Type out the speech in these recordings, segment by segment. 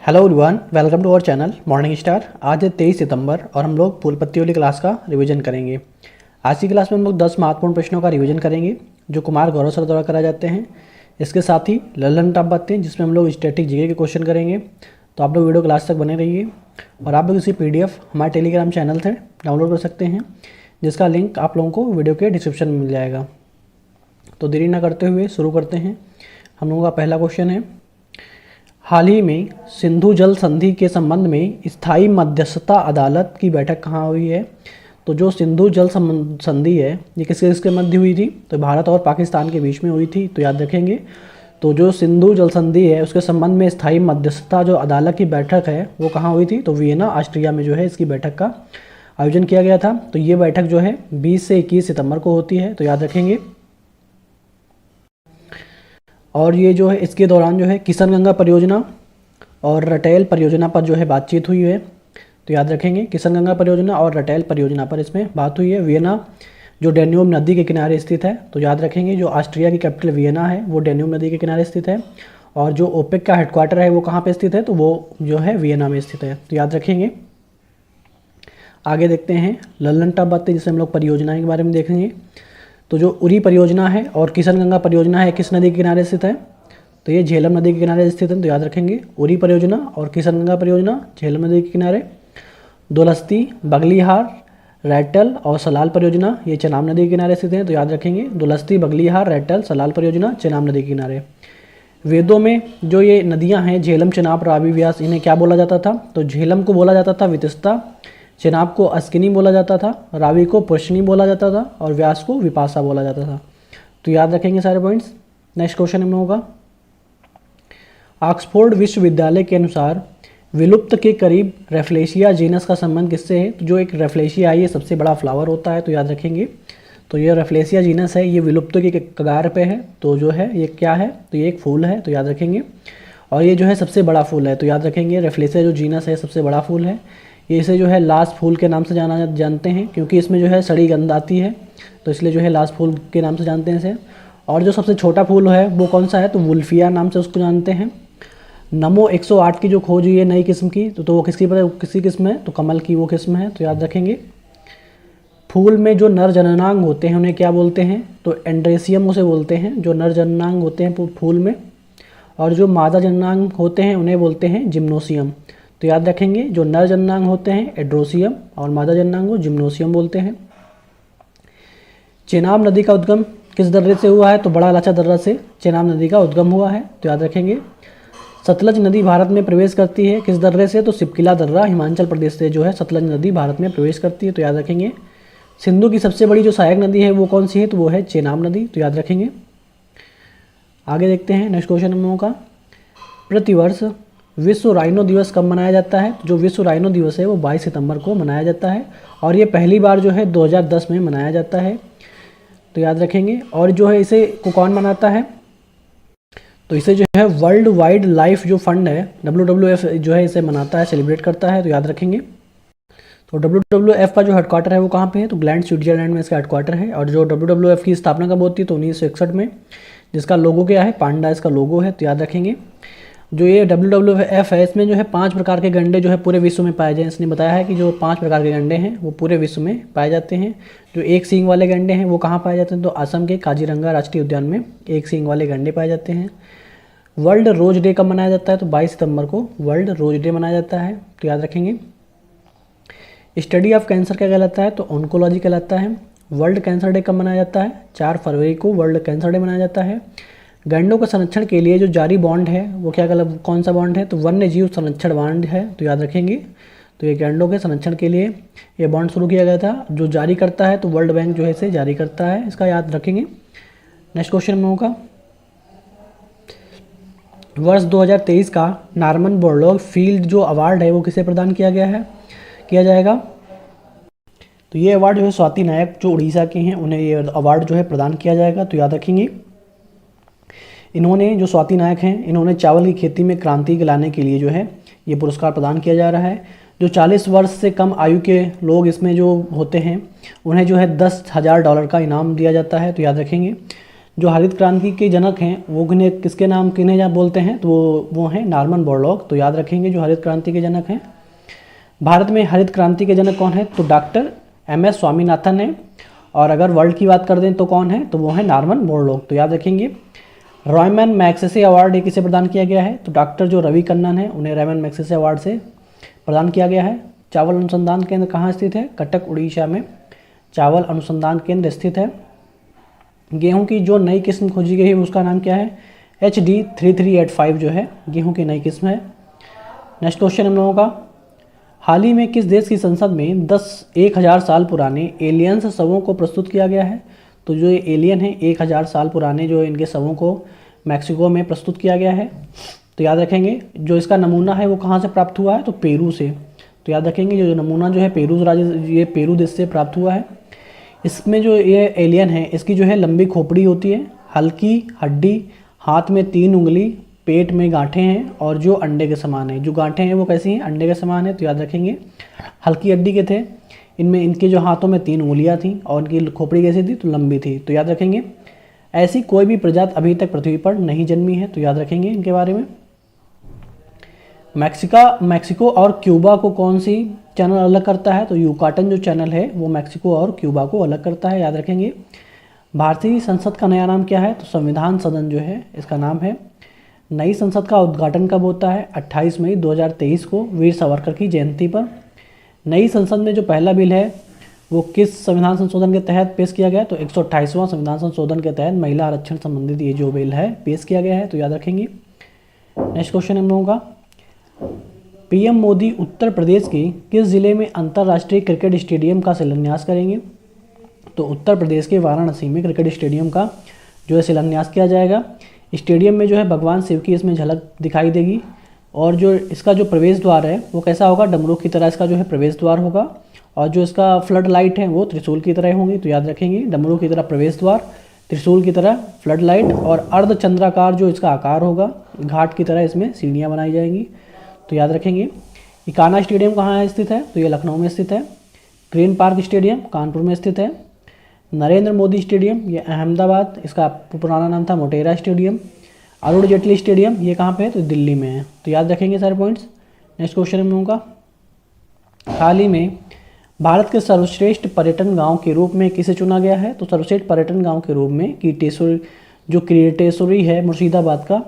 Hello everyone, welcome to our channel morning star. आज है 23 सितंबर और हम लोग फूल पत्ती वाली क्लास का रिवीजन करेंगे। आज की क्लास में हम लोग 10 महत्वपूर्ण प्रश्नों का रिवीजन करेंगे जो कुमार गौरव सर द्वारा कराए जाते हैं। इसके साथ ही ललन टॉप बातें हैं जिसमें हम लोग स्टैटिक जीके के क्वेश्चन करेंगे। तो आप लोग वीडियो क्लास तक बने रहिए और आप लोग इसी PDF हमारे टेलीग्राम चैनल से डाउनलोड कर सकते हैं, जिसका लिंक आप लोगों को वीडियो के डिस्क्रिप्शन में मिल जाएगा। तो देरी ना करते हुए शुरू करते हैं। हम लोगों का पहला क्वेश्चन है, हाल ही में सिंधु जल संधि के संबंध में स्थायी मध्यस्थता अदालत की बैठक कहाँ हुई है। तो जो सिंधु जल संधि है ये किसके मध्य हुई थी, तो भारत और पाकिस्तान के बीच में हुई थी। तो याद रखेंगे, तो जो सिंधु जल संधि है उसके संबंध में स्थायी मध्यस्थता जो अदालत की बैठक है वो कहाँ हुई थी, तो वियना ऑस्ट्रिया में जो है इसकी बैठक का आयोजन किया गया था। तो ये बैठक जो है 20 से 21 सितंबर को होती है। तो याद रखेंगे, और ये जो है इसके दौरान जो है किशनगंगा परियोजना और रटेल परियोजना पर जो है बातचीत हुई है। तो याद रखेंगे, किशनगंगा परियोजना और रटेल परियोजना पर इसमें बात हुई है। वियना जो डेन्यूब नदी के किनारे स्थित है। तो याद रखेंगे, जो ऑस्ट्रिया की कैपिटल वियना है वो डेन्यूब नदी के किनारे स्थित है, और जो ओपेक का हेडक्वार्टर है वो कहाँ पे स्थित है, तो वो जो है वियना में स्थित है। तो याद रखेंगे। आगे देखते हैं ललन टॉप बातें, जिससे हम लोग परियोजनाएँ के बारे में देखेंगे। तो जो उरी परियोजना है और किशनगंगा परियोजना है किस नदी के किनारे स्थित है, तो ये झेलम नदी के किनारे स्थित है। तो याद रखेंगे, उरी परियोजना और किशनगंगा परियोजना झेलम नदी के किनारे। दुलस्ती, बगलीहार, रैटल और सलाल परियोजना ये चेनाब नदी के किनारे स्थित है। तो याद रखेंगे, दुलस्ती, बगलीहार, रैटल, सलाल परियोजना चेनाब नदी के किनारे। वेदों में जो ये नदियाँ हैं झेलम, चेनाब, रावी, व्यास, इन्हें क्या बोला जाता था, तो झेलम को बोला जाता था वितस्ता, चेनाब को अस्किनी बोला जाता था, रावी को पुरुषनी बोला जाता था और व्यास को विपासा बोला जाता था। तो याद रखेंगे सारे पॉइंट्स। नेक्स्ट क्वेश्चन हम लोगों का, ऑक्सफोर्ड विश्वविद्यालय के अनुसार विलुप्त के करीब रेफ्लेशिया जीनस का संबंध किससे है। तो जो एक रेफ्लेशिया है ये सबसे बड़ा फ्लावर होता है। तो याद रखेंगे, तो ये रेफ्लेशिया जीनस है, ये विलुप्त के कगार पे है। तो जो है ये क्या है, तो ये एक फूल है। तो याद रखेंगे, और ये जो है सबसे बड़ा फूल है। तो याद रखेंगे, रेफ्लेशिया जो जीनस है सबसे बड़ा फूल है। ये इसे जो है लास्ट फूल के नाम से जानते हैं, क्योंकि इसमें जो है सड़ी गंध आती है, तो इसलिए जो है लास्ट फूल के नाम से जानते हैं इसे। और जो सबसे छोटा फूल है वो कौन सा है, तो वुल्फिया नाम से उसको जानते हैं। नमो 108 की जो खोज हुई है नई किस्म की, तो वो किसी किस्म है, तो कमल की वो किस्म है। तो याद रखेंगे, फूल में जो नर जननांग होते हैं उन्हें क्या बोलते हैं, तो एंड्रेसियम उसे बोलते हैं, जो नर जननांग होते हैं फूल में। और जो मादा जननांग होते हैं उन्हें बोलते हैं जिम्नोसियम। तो याद रखेंगे, जो नर जननांग होते हैं एड्रोसियम और मादा जननांग को जिम्नोसियम बोलते हैं। चेनाब नदी का उद्गम किस दर्रे से हुआ है, तो बड़ा लाचा दर्रा से चेनाब नदी का उद्गम हुआ है। तो याद रखेंगे, सतलज नदी भारत में प्रवेश करती है किस दर्रे से, तो सिपकिला दर्रा हिमाचल प्रदेश से जो है सतलज नदी भारत में प्रवेश करती है। तो याद रखेंगे, सिंधु की सबसे बड़ी जो सहायक नदी है वो कौन सी है, तो वो है चेनाब नदी। तो याद रखेंगे। आगे देखते हैं नेक्स्ट क्वेश्चन हम लोगों का, प्रतिवर्ष विश्व राइनो दिवस कब मनाया जाता है। जो विश्व राइनो दिवस है वो 22 सितंबर को मनाया जाता है, और ये पहली बार जो है 2010 में मनाया जाता है। तो याद रखेंगे, और जो है इसे को कौन मनाता है, तो इसे जो है वर्ल्ड वाइल्ड लाइफ जो फंड है WWF जो है इसे मनाता है, सेलिब्रेट करता है। तो याद रखेंगे, तो WWF का जो हेडक्वार्टर है वो कहाँ पे है, तो ग्लैंड, स्विट्जरलैंड में इसका हेडक्वार्टर है। और जो WWF की स्थापना कब होती है, तो 1961 में, जिसका लोगो क्या है, पांडा इसका लोगो है। तो याद रखेंगे, जो ये WWF है इसमें जो है 5 प्रकार के गंडे जो है पूरे विश्व में पाए जाए। इसने बताया है कि जो 5 प्रकार के गंडे हैं वो पूरे विश्व में पाए जाते हैं। जो एक सींग वाले गंडे हैं वो कहाँ पाए जाते हैं, तो असम के काजीरंगा राष्ट्रीय उद्यान में एक सींग वाले गंडे पाए जाते हैं। वर्ल्ड रोज डे कब मनाया जाता है, तो 22 सितंबर को वर्ल्ड रोज डे मनाया जाता है। तो याद रखेंगे, स्टडी ऑफ कैंसर क्या कहलाता है, तो ऑन्कोलॉजी कहलाता है। वर्ल्ड कैंसर डे कब मनाया जाता है, 4 फरवरी को वर्ल्ड कैंसर डे मनाया जाता है। गैंडों के संरक्षण के लिए जो जारी बॉन्ड है वो कौन सा बॉन्ड है, तो वन्य जीव संरक्षण बॉन्ड है। तो याद रखेंगे, तो ये गैंडों के संरक्षण के लिए ये बॉन्ड शुरू किया गया था। जो जारी करता है तो वर्ल्ड बैंक जो है इसे जारी करता है, इसका याद रखेंगे। नेक्स्ट क्वेश्चन हम लोगों का, वर्ष 2023 का नॉर्मन बोरलॉग फील्ड जो अवार्ड है वो किसे प्रदान किया जाएगा। तो ये अवार्ड जो है स्वाति नायक जो उड़ीसा के हैं उन्हें ये अवार्ड जो है प्रदान किया जाएगा। तो याद रखेंगे, इन्होंने जो स्वाति नायक हैं इन्होंने चावल की खेती में क्रांति लाने के लिए जो है ये पुरस्कार प्रदान किया जा रहा है। जो 40 वर्ष से कम आयु के लोग इसमें जो होते हैं उन्हें जो है $10,000 का इनाम दिया जाता है। तो याद रखेंगे, जो हरित क्रांति के जनक हैं वो किसके नाम किन्हें बोलते हैं, तो वो हैं नॉर्मन बोरलॉग। तो याद रखेंगे जो हरित क्रांति के जनक हैं। भारत में हरित क्रांति के जनक कौन है, तो डॉक्टर एम एस स्वामीनाथन है। और अगर वर्ल्ड की बात कर दें तो कौन है, तो वो है नॉर्मन बोरलॉग। तो याद रखेंगे। रॉयमैन मैग्सेसे अवार्ड ये किसे प्रदान किया गया है, तो डॉक्टर जो रवि कन्नन है उन्हें रॉयमैन मैग्सेसे अवार्ड से प्रदान किया गया है। चावल अनुसंधान केंद्र कहाँ स्थित है, कटक उड़ीसा में चावल अनुसंधान केंद्र स्थित है। गेहूं की जो नई किस्म खोजी गई है उसका नाम क्या है, HD3385 जो है गेहूं की नई किस्म है। नेक्स्ट क्वेश्चन हम लोगों का, हाल ही में किस देश की संसद में 1000 साल पुराने एलियंस शवों को प्रस्तुत किया गया है, तो जो ये एलियन है 1000 साल पुराने जो इनके शवों को मैक्सिको में प्रस्तुत किया गया है। तो याद रखेंगे जो इसका नमूना है वो कहाँ से प्राप्त हुआ है, तो पेरू से। तो याद रखेंगे जो नमूना जो है ये पेरू देश से प्राप्त हुआ है। इसमें जो ये एलियन है इसकी जो है लंबी खोपड़ी होती है, हल्की हड्डी, हाथ में 3 उंगली, पेट में गांठें हैं और जो अंडे के समान है। जो गांठें हैं वो कैसी हैं, अंडे के समान है। तो याद रखेंगे हल्की हड्डी के थे, इनमें इनके जो हाथों में 3 उंगलियां थी और इनकी खोपड़ी कैसी थी, तो लंबी थी। तो याद रखेंगे ऐसी कोई भी प्रजाति अभी तक पृथ्वी पर नहीं जन्मी है। तो याद रखेंगे इनके बारे में। मैक्सिको और क्यूबा को कौन सी चैनल अलग करता है, तो यूकाटन जो चैनल है वो मैक्सिको और क्यूबा को अलग करता है। याद रखेंगे। भारतीय संसद का नया नाम क्या है, तो संविधान सदन जो है इसका नाम है। नई संसद का उद्घाटन कब होता है, 28 मई 2023 को वीर सावरकर की जयंती पर। नई संसद में जो पहला बिल है वो किस संविधान संशोधन के तहत पेश किया गया है, तो 128वां संविधान संशोधन के तहत महिला आरक्षण संबंधित ये जो बिल है पेश किया गया है। तो याद रखेंगे। नेक्स्ट क्वेश्चन हम लोगों का, पीएम मोदी उत्तर प्रदेश के किस जिले में अंतर्राष्ट्रीय क्रिकेट स्टेडियम का शिलान्यास करेंगे, तो उत्तर प्रदेश के वाराणसी में क्रिकेट स्टेडियम का जो है शिलान्यास किया जाएगा। स्टेडियम में जो है भगवान शिव की इसमें झलक दिखाई देगी और जो इसका जो प्रवेश द्वार है वो कैसा होगा, डमरू की तरह इसका जो है प्रवेश द्वार होगा और जो इसका फ्लड लाइट है वो त्रिशूल की तरह होंगी। तो याद रखेंगे डमरू की तरह प्रवेश द्वार, त्रिशूल की तरह फ्लड लाइट और अर्धचंद्राकार जो इसका आकार होगा, घाट की तरह इसमें सीढ़ियाँ बनाई जाएंगी। तो याद रखेंगे। इकाना स्टेडियम कहाँ स्थित है, तो ये लखनऊ में स्थित है। ग्रीन पार्क स्टेडियम कानपुर में स्थित है। नरेंद्र मोदी स्टेडियम ये अहमदाबाद, इसका पुराना नाम था मोटेरा स्टेडियम। अरुण जेटली स्टेडियम ये कहाँ पे है, तो दिल्ली में है। तो याद रखेंगे सारे पॉइंट्स। नेक्स्ट क्वेश्चन हम लोगों का, हाल ही में भारत के सर्वश्रेष्ठ पर्यटन गांव के रूप में किसे चुना गया है, तो सर्वश्रेष्ठ पर्यटन गांव के रूप में किरीटेश्वरी है मुर्शिदाबाद का,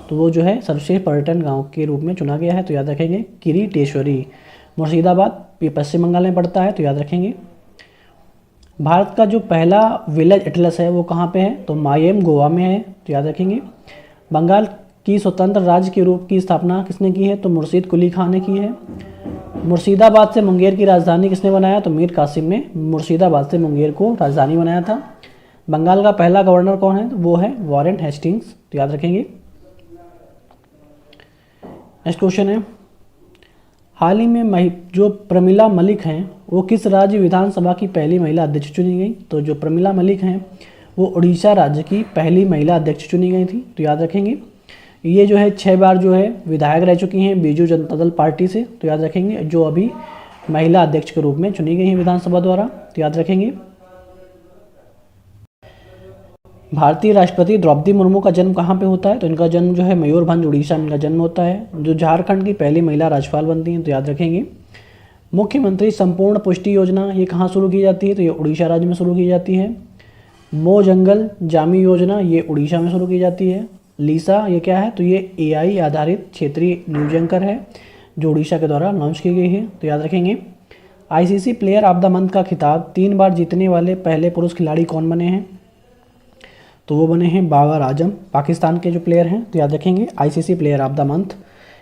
तो वो जो है सर्वश्रेष्ठ पर्यटन गांव के रूप में चुना गया है। तो याद रखेंगे किरीटेश्वरी मुर्शिदाबाद, ये पश्चिम बंगाल में पड़ता है। तो याद रखेंगे। भारत का जो पहला विलेज एटलस है वो कहाँ पे है, तो मायम गोवा में है। तो याद रखेंगे। बंगाल की स्वतंत्र राज्य के रूप की स्थापना किसने की है, तो मुर्शीद कुली खान ने की है। मुर्शिदाबाद से मुंगेर की राजधानी किसने बनाया, तो मीर कासिम ने मुर्शिदाबाद से मुंगेर को राजधानी बनाया था। बंगाल का पहला गवर्नर कौन है, तो वो है वॉरेन हेस्टिंग्स। तो याद रखेंगे। नेक्स्ट क्वेश्चन है, हाल ही में जो प्रमिला मलिक हैं वो किस राज्य विधानसभा की पहली महिला अध्यक्ष चुनी गई, तो जो प्रमिला मलिक हैं वो उड़ीसा राज्य की पहली महिला अध्यक्ष चुनी गई थी। तो याद रखेंगे। ये जो है 6 बार जो है विधायक रह चुकी हैं बीजू जनता दल पार्टी से। तो याद रखेंगे। जो अभी महिला अध्यक्ष के रूप में चुनी गई हैं विधानसभा द्वारा। तो याद रखेंगे। भारतीय राष्ट्रपति द्रौपदी मुर्मू का जन्म कहाँ पे होता है, तो इनका जन्म जो है मयूरभंज उड़ीसा में इनका जन्म होता है, जो झारखंड की पहली महिला राज्यपाल बनती हैं। तो याद रखेंगे। मुख्यमंत्री संपूर्ण पुष्टि योजना ये कहाँ शुरू की जाती है, तो ये उड़ीसा राज्य में शुरू की जाती है। मो जंगल जामी योजना ये उड़ीसा में शुरू की जाती है। लीसा ये क्या है, तो ये AI आधारित क्षेत्रीय न्यूज एंकर है जो उड़ीसा के द्वारा लॉन्च की गई है। तो याद रखेंगे। ICC player of the month का खिताब 3 बार जीतने वाले पहले पुरुष खिलाड़ी कौन बने हैं, तो वो बने हैं बाबर आजम, पाकिस्तान के जो प्लेयर हैं। तो याद रखेंगे। ICC player of the month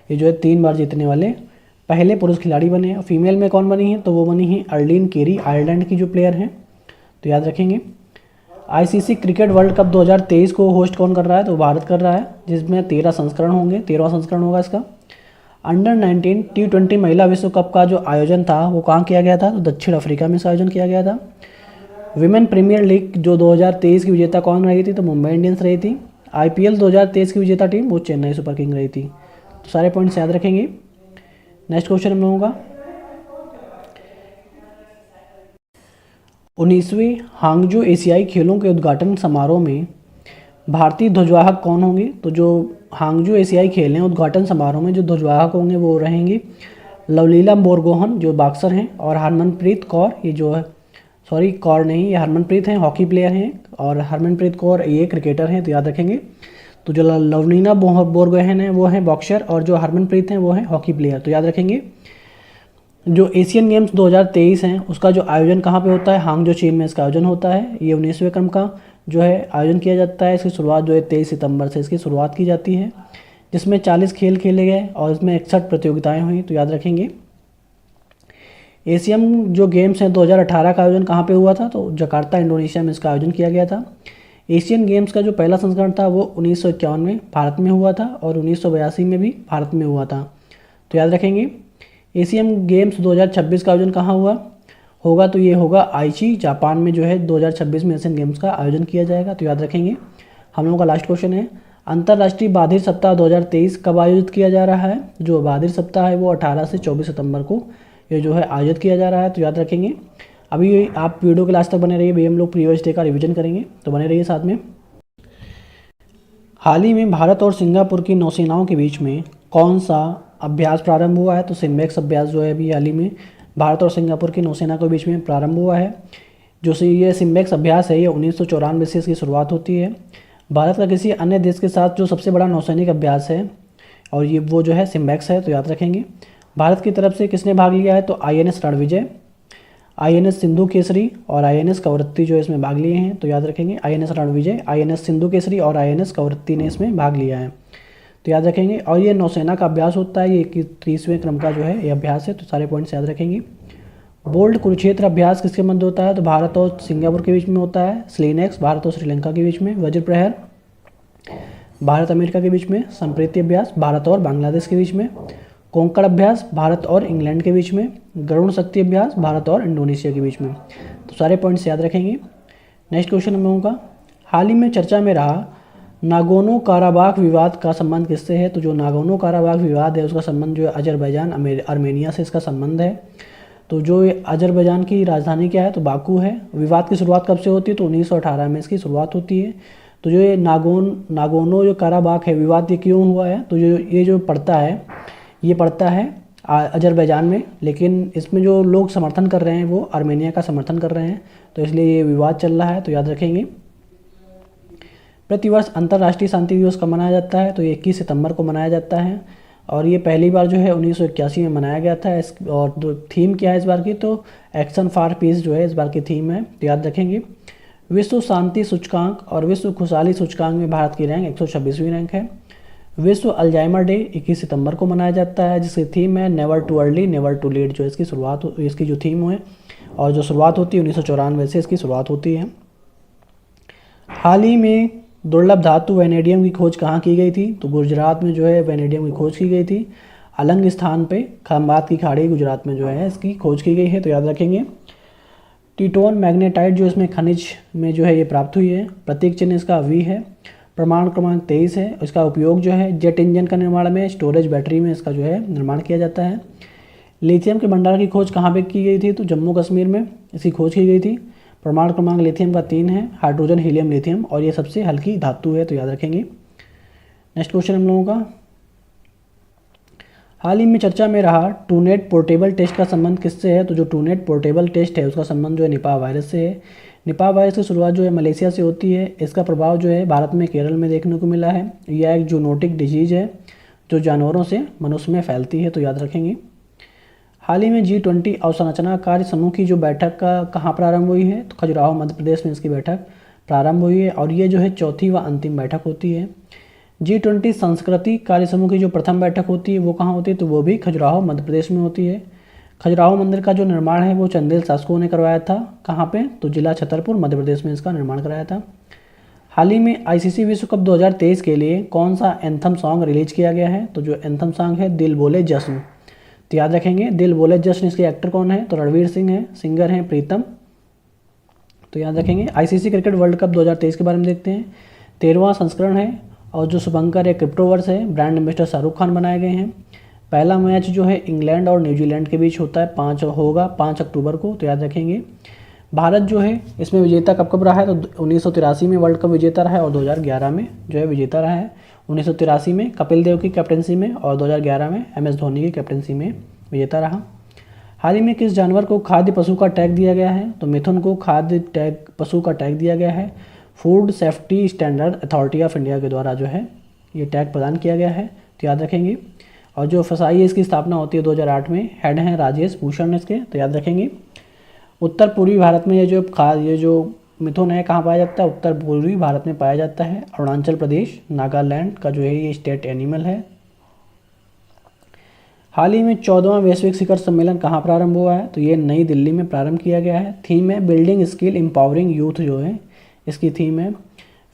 ये जो है 3 बार जीतने वाले पहले पुरुष खिलाड़ी बने हैं। फीमेल में कौन बनी है, तो वो बनी है अर्लीन केरी, आयरलैंड की जो प्लेयर हैं। तो याद रखेंगे। ICC क्रिकेट वर्ल्ड कप 2023 को होस्ट कौन कर रहा है, तो भारत कर रहा है, जिसमें 13 संस्करण होंगे, 13वां संस्करण होगा इसका। अंडर 19 T20 महिला विश्व कप का जो आयोजन था वो कहाँ किया गया था, तो दक्षिण अफ्रीका में इसका आयोजन किया गया था। विमेन प्रीमियर लीग जो 2023 की विजेता कौन रही थी, तो मुंबई इंडियंस रही थी। IPL 2023 की विजेता टीम वो चेन्नई सुपर किंग रही थी। तो सारे पॉइंट्स याद रखेंगे। नेक्स्ट क्वेश्चन हम लोगों का, 19वें हांगजो एशियाई खेलों के उद्घाटन समारोह में भारतीय ध्वजवाहक कौन होंगे? तो जो हांगजू एशियाई खेल हैं उद्घाटन समारोह में जो ध्वजवाहक होंगे वो रहेंगी लवलीना बोरगोहन जो बॉक्सर हैं, और हरमनप्रीत कौर, ये जो है सॉरी कौर नहीं, ये हरमनप्रीत हैं, हॉकी प्लेयर हैं, और हरमनप्रीत कौर ये क्रिकेटर हैं, तो याद रखेंगे। तो जो लवलीना बोरगोहन है वो हैं बॉक्सर, और जो हरमनप्रीत हैं वो हैं हॉकी प्लेयर, तो याद रखेंगे। जो एशियन गेम्स 2023 हैं उसका जो आयोजन कहाँ पे होता है? हांगजो चीन में इसका आयोजन होता है। ये 19वें क्रम का जो है आयोजन किया जाता है। इसकी शुरुआत जो है 23 सितंबर से इसकी शुरुआत की जाती है, जिसमें 40 खेल खेले गए और इसमें 61 प्रतियोगिताएं हुई, तो याद रखेंगे। एशियन जो गेम्स हैं 2018 का आयोजन कहाँ पे हुआ था? तो जकार्ता इंडोनेशिया में इसका आयोजन किया गया था। एशियन गेम्स का जो पहला संस्करण था वो 1951 में भारत में हुआ था, और 1982 में भी भारत में हुआ था, तो याद रखेंगे। एशियन गेम्स 2026 का आयोजन कहाँ होगा? तो ये होगा आईची जापान में जो है 2026 में एशियन गेम्स का आयोजन किया जाएगा, तो याद रखेंगे। हम लोगों का लास्ट क्वेश्चन है, अंतर्राष्ट्रीय बधिर सप्ताह 2023 कब आयोजित किया जा रहा है? जो बधिर सप्ताह है वो 18 से 24 सितंबर को ये जो है आयोजित किया जा रहा है, तो याद रखेंगे। अभी आप वीडियो के लास्ट तक बने रहिए, भी हम लोग प्रीवियस डे का रिवीजन करेंगे, तो बने रहिए साथ में। हाल ही में भारत और सिंगापुर की नौसेनाओं के बीच में कौन सा अभ्यास प्रारंभ हुआ है? तो सिम्बेक्स अभ्यास जो है अभी हाल ही में भारत और सिंगापुर की नौसेना के बीच में प्रारंभ हुआ है। जो ये सिम्बेक्स अभ्यास है ये 1994 से इसकी शुरुआत होती है। भारत का किसी अन्य देश के साथ जो सबसे बड़ा नौसैनिक अभ्यास है और ये वो जो है सिम्बेक्स है, तो याद रखेंगे। भारत की तरफ से किसने भाग लिया है? तो INS रणविजय, INS सिंधु केसरी और INS कवरत्ती जो इसमें भाग लिए हैं, तो याद रखेंगे। INS रणविजय, INS सिंधु केसरी और INS कवरत्ती ने इसमें भाग लिया है, तो याद रखेंगे। और ये नौसेना का अभ्यास होता है, ये 31वें क्रम का जो है ये अभ्यास है, तो सारे पॉइंट्स याद रखेंगे। बोल्ड कुरुक्षेत्र अभ्यास किसके मध्य होता है? तो भारत और सिंगापुर के बीच में होता है। स्लीनेक्स भारत और श्रीलंका के बीच में। वज्र प्रहर भारत अमेरिका के बीच में। संप्रीति अभ्यास भारत और बांग्लादेश के बीच में। कोंकण अभ्यास भारत और इंग्लैंड के बीच में। गरुण शक्ति अभ्यास भारत और इंडोनेशिया के बीच में, तो सारे पॉइंट्स याद रखेंगे। नेक्स्ट क्वेश्चन हम लोगों का, हाल ही में चर्चा में रहा नागोर्नो काराबाख विवाद का संबंध किससे है? तो जो नागोर्नो काराबाख विवाद है उसका संबंध जो है अजरबैजान अर्मेनिया से इसका संबंध है। तो जो अजरबैजान की राजधानी क्या है? तो बाकू है। विवाद की शुरुआत कब से होती है? तो 1918 में इसकी शुरुआत होती है। तो जो ये नागोर्नो जो काराबाख है विवाद ये क्यों हुआ है? तो जो पड़ता है अजरबैजान में, लेकिन इसमें जो लोग समर्थन कर रहे हैं वो आर्मेनिया का समर्थन कर रहे हैं, तो इसलिए ये विवाद चल रहा है, तो याद रखेंगे। प्रतिवर्ष अंतर्राष्ट्रीय शांति दिवस कब मनाया जाता है? तो ये 21 सितंबर को मनाया जाता है, और ये पहली बार जो है 1981 में मनाया गया था। और जो थीम क्या है इस बार की? तो एक्शन फॉर पीस जो है इस बार की थीम है, तो याद रखेंगे। विश्व शांति सूचकांक और विश्व खुशहाली सूचकांक में भारत की रैंक 126वीं रैंक है। विश्व अल्जाइमर डे 21 सितंबर को मनाया जाता है, जिसकी थीम है never too early never too late, जो इसकी जो थीम है और जो शुरुआत होती है 1994 से इसकी शुरुआत होती है। हाल ही में दुर्लभ धातु वैनेडियम की खोज कहाँ की गई थी? तो गुजरात में जो है वैनेडियम की खोज की गई थी। अलंग स्थान पे खंबात की खाड़ी गुजरात में जो है इसकी खोज की गई है, तो याद रखेंगे। टीटोन मैग्नेटाइट जो इसमें खनिज में जो है ये प्राप्त हुई है। प्रतीक चिन्ह इसका V है। प्रमाण क्रमांक 23 है। इसका उपयोग जो है जेट इंजन का निर्माण में, स्टोरेज बैटरी में इसका जो है निर्माण किया जाता है। लिथियम के भंडार की खोज कहाँ पे की गई थी? तो जम्मू कश्मीर में इसकी खोज की गई थी। प्रमाण क्रमांक लिथियम का 3 है। हाइड्रोजन हीलियम लिथियम, और ये सबसे हल्की धातु है, तो याद रखेंगे। नेक्स्ट क्वेश्चन हम लोगों का, हाल ही में चर्चा में रहा टूनेट पोर्टेबल टेस्ट का संबंध किससे है? तो जो टूनेट पोर्टेबल टेस्ट है उसका संबंध जो है निपाह वायरस से है। निपाह वायरस की शुरुआत जो है मलेशिया से होती है। इसका प्रभाव जो है भारत में केरल में देखने को मिला है। यह एक जूनोटिक डिजीज है जो जानवरों से मनुष्य में फैलती है, तो याद रखेंगे। हाल ही में G20 अवसंरचना कार्य समूह की जो बैठक का कहाँ प्रारंभ हुई है? तो खजुराहो मध्य प्रदेश में इसकी बैठक प्रारंभ हुई है, और ये जो है चौथी व अंतिम बैठक होती है। G20 संस्कृति कार्य समूह की जो प्रथम बैठक होती है वो कहाँ होती है? तो वो भी खजुराहो मध्य प्रदेश में होती है। खजुराहो मंदिर का जो निर्माण है वो चंदेल शासकों ने करवाया था। कहाँ पे? तो जिला छतरपुर मध्य प्रदेश में इसका निर्माण कराया था। हाल ही में ICC विश्व कप 2023 के लिए कौन सा एंथम सॉन्ग रिलीज किया गया है? तो जो एंथम सॉन्ग है दिल बोले जश्न, तो याद रखेंगे। दिल बोले जश्न इसके एक्टर कौन है? तो रणवीर सिंह है। सिंगर हैं प्रीतम, तो याद रखेंगे। ICC क्रिकेट वर्ल्ड कप 2023 के बारे में देखते हैं। 13वां संस्करण है, और जो शुभंकर है क्रिप्टोवर्स है। ब्रांड एम्बेसडर शाहरुख खान बनाए गए हैं। पहला मैच जो है इंग्लैंड और न्यूजीलैंड के बीच होता है, 5 अक्टूबर को, तो याद रखेंगे। भारत जो है इसमें विजेता कब कब रहा है, तो 1983 में वर्ल्ड कप विजेता रहा है और 2011 में जो है विजेता रहा है। 1983 में कपिल देव की कैप्टनसी में और 2011 में MS धोनी की कैप्टनसी में विजेता रहा। हाल ही में किस जानवर को खाद्य पशु का टैग दिया गया है, तो मिथुन को खाद्य टैग पशु का टैग दिया गया है। Food safety standard authority of India के द्वारा जो है ये टैग प्रदान किया गया है, तो याद रखेंगे। और जो FSI है इसकी स्थापना होती है 2008 में, हेड हैं राजेश भूषण इसके, तो याद रखेंगे। उत्तर पूर्वी भारत में ये जो मिथुन है कहाँ पाया जाता है, उत्तर पूर्वी भारत में पाया जाता है। अरुणाचल प्रदेश, नागालैंड का जो है ये स्टेट एनिमल है। हाल ही में 14वां वैश्विक शिखर सम्मेलन कहाँ प्रारंभ हुआ है, तो ये नई दिल्ली में प्रारंभ किया गया है। थीम है बिल्डिंग स्किल एम्पावरिंग यूथ, जो है इसकी थीम है।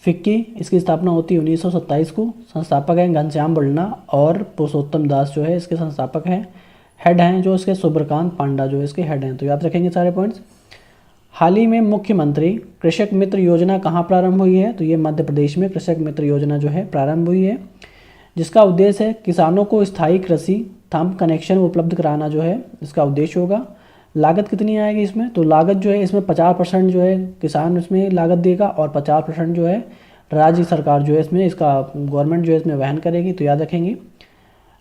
फिक्की, इसकी स्थापना होती है 1927 को। संस्थापक हैं घनश्याम बल्लना और पुरुषोत्तम दास जो है इसके संस्थापक हैं। हेड हैं जो इसके सुब्रकांत पांडा जो है इसके हेड हैं, तो याद रखेंगे सारे पॉइंट्स। हाल ही में मुख्यमंत्री कृषक मित्र योजना कहाँ प्रारंभ हुई है, तो ये मध्य प्रदेश में कृषक मित्र योजना जो है प्रारंभ हुई है, जिसका उद्देश्य है किसानों को स्थायी कृषि थंब कनेक्शन उपलब्ध कराना जो है इसका उद्देश्य होगा। लागत कितनी आएगी इसमें, तो लागत जो है इसमें 50% जो है किसान इसमें लागत देगा और 50% जो है राज्य सरकार जो है इसमें इसका गवर्नमेंट जो है इसमें वहन करेगी, तो याद रखेंगे।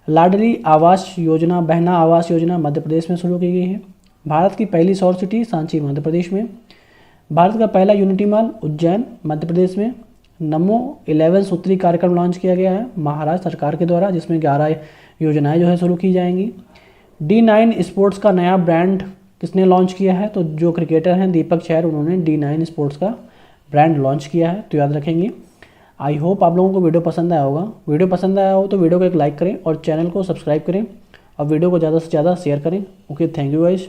लाडली आवास योजना, बहना आवास योजना मध्य प्रदेश में शुरू की गई है। भारत की पहली सौर सिटी सांची मध्य प्रदेश में। भारत का पहला यूनिटी मॉल उज्जैन मध्य प्रदेश में। नमो 11 सूत्री कार्यक्रम लॉन्च किया गया है महाराष्ट्र सरकार के द्वारा, जिसमें 11 योजनाएं जो है शुरू की जाएंगी। D9 स्पोर्ट्स का नया ब्रांड किसने लॉन्च किया है, तो जो क्रिकेटर हैं दीपक चहर, उन्होंने D9 स्पोर्ट्स का ब्रांड लॉन्च किया है, तो याद रखेंगे। आई होप आप लोगों को वीडियो पसंद आया होगा। वीडियो पसंद आया हो तो वीडियो को एक लाइक करें और चैनल को सब्सक्राइब करें और वीडियो को ज़्यादा से ज़्यादा शेयर करें। Okay, thank you guys.